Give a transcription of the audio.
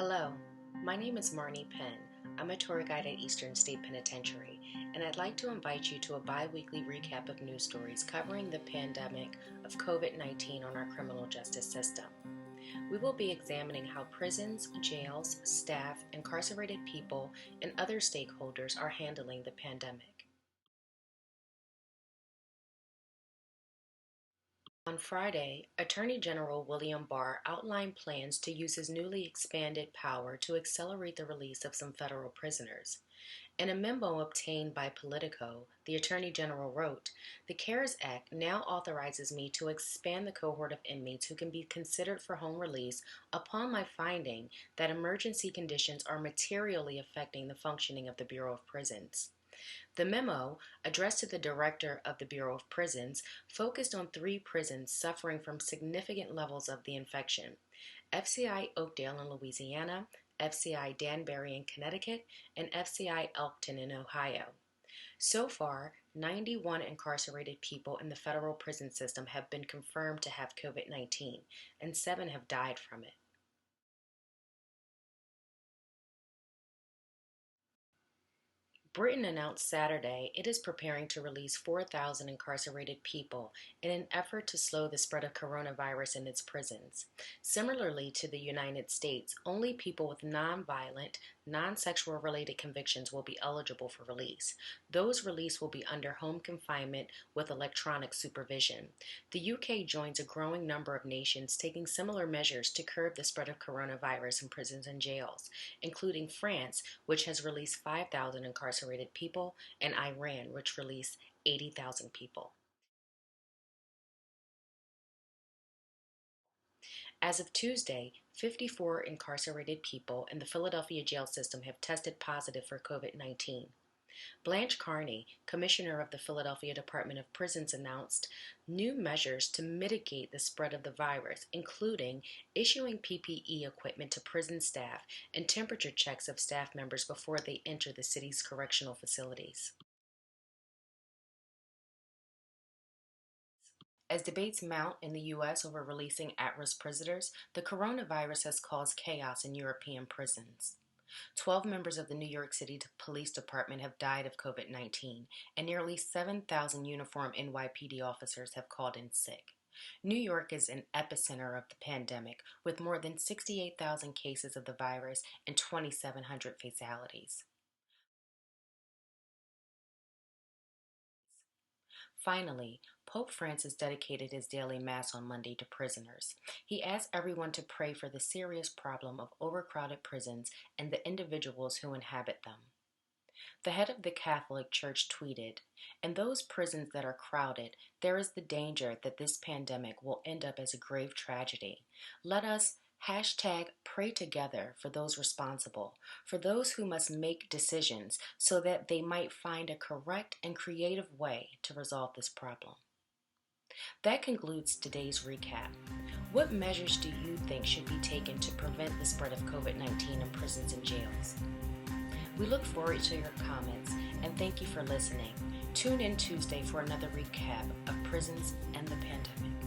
Hello, my name is Marney Penn. I'm a tour guide at Eastern State Penitentiary, and I'd like to invite you to a bi-weekly recap of news stories covering the pandemic of COVID-19 on our criminal justice system. We will be examining how prisons, jails, staff, incarcerated people, and other stakeholders are handling the pandemic. On Friday, Attorney General William Barr outlined plans to use his newly expanded power to accelerate the release of some federal prisoners. In a memo obtained by Politico, the Attorney General wrote, "The CARES Act now authorizes me to expand the cohort of inmates who can be considered for home release upon my finding that emergency conditions are materially affecting the functioning of the Bureau of Prisons." The memo, addressed to the director of the Bureau of Prisons, focused on 3 prisons suffering from significant levels of the infection: FCI Oakdale in Louisiana, FCI Danbury in Connecticut, and FCI Elkton in Ohio. So far, 91 incarcerated people in the federal prison system have been confirmed to have COVID-19, and 7 have died from it. Britain announced Saturday it is preparing to release 4,000 incarcerated people in an effort to slow the spread of coronavirus in its prisons. Similarly to the United States, only people with non-violent, non-sexual related convictions will be eligible for release. Those released will be under home confinement with electronic supervision. The UK joins a growing number of nations taking similar measures to curb the spread of coronavirus in prisons and jails, including France, which has released 5,000 incarcerated people, and Iran, which released 80,000 people. As of Tuesday, 54 incarcerated people in the Philadelphia jail system have tested positive for COVID-19. Blanche Carney, commissioner of the Philadelphia Department of Prisons, announced new measures to mitigate the spread of the virus, including issuing PPE equipment to prison staff and temperature checks of staff members before they enter the city's correctional facilities. As debates mount in the U.S. over releasing at-risk prisoners, the coronavirus has caused chaos in European prisons. 12 members of the New York City Police Department have died of COVID-19, and nearly 7,000 uniformed NYPD officers have called in sick. New York is an epicenter of the pandemic, with more than 68,000 cases of the virus and 2,700 fatalities. Finally, Pope Francis dedicated his daily Mass on Monday to prisoners. He asked everyone to pray for the serious problem of overcrowded prisons and the individuals who inhabit them. The head of the Catholic Church tweeted, "In those prisons that are crowded, there is the danger that this pandemic will end up as a grave tragedy. Let us #pray together for those responsible, for those who must make decisions so that they might find a correct and creative way to resolve this problem." That concludes today's recap. What measures do you think should be taken to prevent the spread of COVID-19 in prisons and jails? We look forward to your comments and thank you for listening. Tune in Tuesday for another recap of prisons and the pandemic.